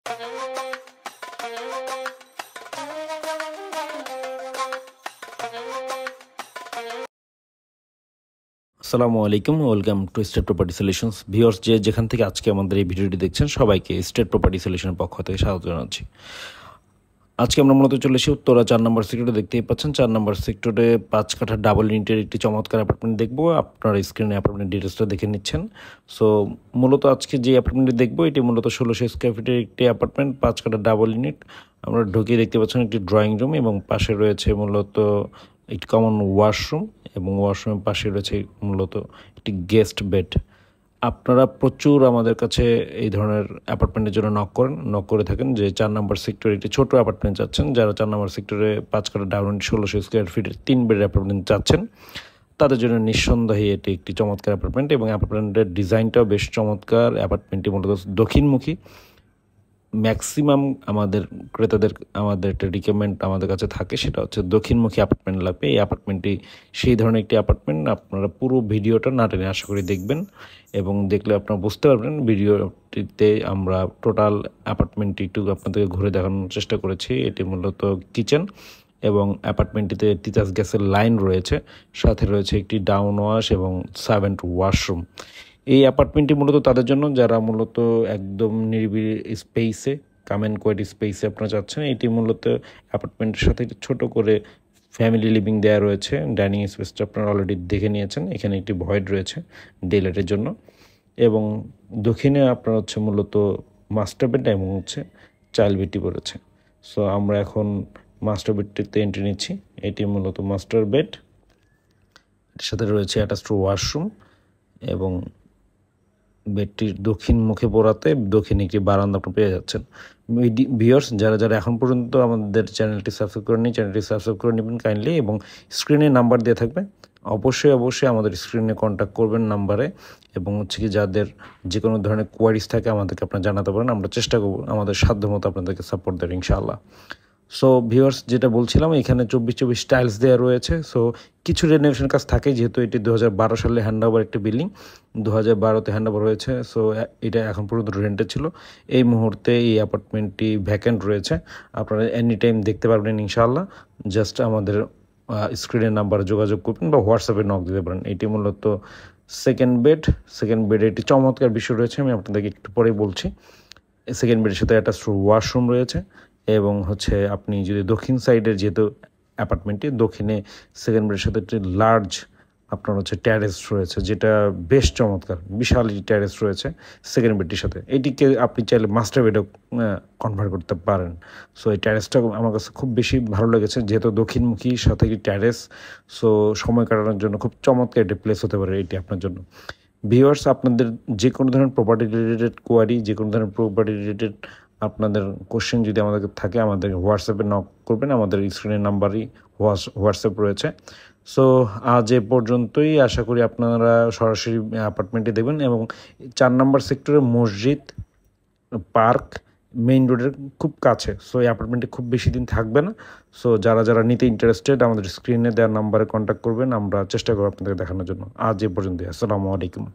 আসসালামু আলাইকুম, welcome to state property solutions. Viewers, যেখান থেকে আজকে আমাদের এই ভিডিওটি দেখছেন সবাইকে স্টেট প্রপার্টি সলিউশনের পক্ষ থেকে স্বাগত জানাচ্ছি। আজকে আমরা মূলত চলে এসেছি উত্তরা 4 নম্বর সেক্টরে। দেখতেই পাচ্ছেন 4 নম্বর সেক্টরে 5 কাঠা ডাবল ইউনিটের একটি চমৎকার অ্যাপার্টমেন্ট দেখবো। আপনারা স্ক্রিনে অ্যাপার্টমেন্ট ডিটেলসটা দেখে নিচ্ছেন। সো মূলত আজকে যে অ্যাপার্টমেন্টটি দেখবো এটি মূলত 1600 স্কোয়ার ফিটের একটি অ্যাপার্টমেন্ট, 5 কাঠা ডাবল ইউনিট। আমরা ঢুকিয়ে দেখতে পাচ্ছেন একটি ড্রয়িং রুম এবং পাশে রয়েছে মূলত একটি কমন ওয়াশরুম এবং ওয়াশরুমের পাশে রয়েছে মূলত একটি গেস্ট বেড। আপনারা প্রচুর আমাদের কাছে এই ধরনের অ্যাপার্টমেন্টের জন্য নক করে থাকেন যে 4 নম্বর সেক্টরে একটি ছোটো অ্যাপার্টমেন্ট চাচ্ছেন। যারা 4 নম্বর সেক্টরে 5 কাঠা ডাবল 1600 স্কোয়ার ফিটের 3 বেড অ্যাপার্টমেন্ট চাচ্ছেন তাদের জন্য নিঃসন্দেহে এটি একটি চমৎকার অ্যাপার্টমেন্ট এবং অ্যাপার্টমেন্টের ডিজাইনটাও বেশ চমৎকার। অ্যাপার্টমেন্টটি মূলত দক্ষিণমুখী। ম্যাক্সিমাম আমাদের ক্রেতাদের আমাদের একটা রিকমেন্ড আমাদের কাছে থাকে, সেটা হচ্ছে দক্ষিণমুখী অ্যাপার্টমেন্ট লাগবে। এই অ্যাপার্টমেন্টটি সেই ধরনের একটি অ্যাপার্টমেন্ট। আপনারা পুরো ভিডিওটা না টেনে আশা করি দেখবেন এবং দেখলে আপনারা বুঝতে পারবেন। ভিডিওটিতে আমরা টোটাল অ্যাপার্টমেন্টটি একটু আপনাদেরকে ঘুরে দেখানোর চেষ্টা করেছি। এটি মূলত কিচেন এবং অ্যাপার্টমেন্টটিতে তিতাস গ্যাসের লাইন রয়েছে, সাথে রয়েছে একটি ডাউন ওয়াশ এবং সার্ভেন্ট ওয়াশরুম। এই অ্যাপার্টমেন্টটি মূলত তাদের জন্য যারা মূলত একদম নিরিবিলি স্পেসে, কাম অ্যান্ড কোয়াইট স্পেসে আপনারা চাচ্ছেন। এটি মূলত অ্যাপার্টমেন্টের সাথে ছোট করে ফ্যামিলি লিভিং দেওয়া রয়েছে। ডাইনিং স্পেসটা আপনারা অলরেডি দেখে নিয়েছেন। এখানে একটি ভয়েড রয়েছে ডেলাইটের জন্য এবং দক্ষিণে আপনার হচ্ছে মূলত মাস্টার বেড এবং হচ্ছে চাইল্ড বেডটি পড়েছে। সো আমরা এখন মাস্টার বেডটিতে এন্ট্রি নিচ্ছি। এটি মূলত মাস্টার বেড, এর সাথে রয়েছে অ্যাটাচড ওয়াশরুম এবং বেডটির দক্ষিণ মুখে পড়াতে দক্ষিণে একটি বারান্দা আপনি পেয়ে যাচ্ছেন। ভিউয়ার্স, যারা এখন পর্যন্ত আমাদের চ্যানেলটি সাবস্ক্রাইব করেনি, চ্যানেলটি সাবস্ক্রাইব করে নেবেন কাইন্ডলি এবং স্ক্রিনে নাম্বার দিয়ে থাকবে। অবশ্যই আমাদের স্ক্রিনে কন্ট্যাক্ট করবেন নাম্বারে এবং হচ্ছে কি যাদের যে কোনো ধরনের কোয়ারিজ থাকে আমাদেরকে আপনারা জানাতে পারেন। আমরা চেষ্টা করব আমাদের সাধ্যমতো আপনাদেরকে সাপোর্ট দেওয়ার ইনশাআল্লাহ। সো ভিউয়ার্স, যেটা বলছিলাম, এখানে 24 টাইলস দেওয়া রয়েছে। সো কিছু রেনোভেশন কাজ থাকে, যেহেতু এটি 2012 সালে হ্যান্ড ওভার একটি বিল্ডিং, 2012তে হ্যান্ড ওভার হয়েছে। সো এটা এখন পর্যন্ত রেন্টে ছিল। এই মুহূর্তে এই অ্যাপার্টমেন্টটি ভ্যাকেন্ট রয়েছে। আপনারা এনি টাইম দেখতে পারবেন ইনশাআল্লাহ। জাস্ট আমাদের স্ক্রিনের নাম্বারে যোগাযোগ করবেন বা হোয়াটসঅ্যাপে নক দিতে পারেন। এটি মূলত সেকেন্ড বেডে একটি চমৎকার বিষয় রয়েছে, আমি আপনাদেরকে একটু পরেই বলছি। সেকেন্ড বেডের সাথে একটা ওয়াশরুম রয়েছে এবং হচ্ছে আপনি যদি দক্ষিণ সাইডের, যেহেতু অ্যাপার্টমেন্টটি দক্ষিণে, সেকেন্ড বেডের সাথে একটি লার্জ আপনার হচ্ছে ট্যারেস রয়েছে, যেটা বেশ চমৎকার। বিশাল ট্যারেস রয়েছে সেকেন্ড বেডটির সাথে। এটিকে আপনি চাইলে মাস্টার বেডেও কনভার্ট করতে পারেন। সো এই ট্যারেসটা আমার কাছে খুব বেশি ভালো লেগেছে, যেহেতু দক্ষিণমুখী সাথে একটি ট্যারেস। সো সময় কাটানোর জন্য খুব চমৎকার একটি প্লেস হতে পারে এটি আপনার জন্য। ভিউয়ার্স, আপনাদের যে কোনো ধরনের প্রপার্টি রিলেটেড কোয়ারি, যে কোনো ধরনের প্রপার্টি রিলেটেড আপনাদের কোশ্চেন যদি আমাদের থাকে, আমাদের হোয়াটসঅ্যাপে নক করবেন। আমাদের স্ক্রিনের নাম্বারই হোয়াটসঅ্যাপ রয়েছে। সো আজ এ পর্যন্তই। আশা করি আপনারা সরাসরি অ্যাপার্টমেন্টে দেখবেন এবং 4 নম্বর সেক্টরে মসজিদ, পার্ক, মেইন রোডের খুব কাছে। সো এই অ্যাপার্টমেন্টে খুব বেশি দিন থাকবে না। সো যারা নিতে ইন্টারেস্টেড আমাদের স্ক্রিনে দেওয়ার নাম্বারে কন্ট্যাক্ট করবেন। আমরা চেষ্টা করব আপনাদের দেখানোর জন্য। আজ এ পর্যন্তই। আসসালামু আলাইকুম।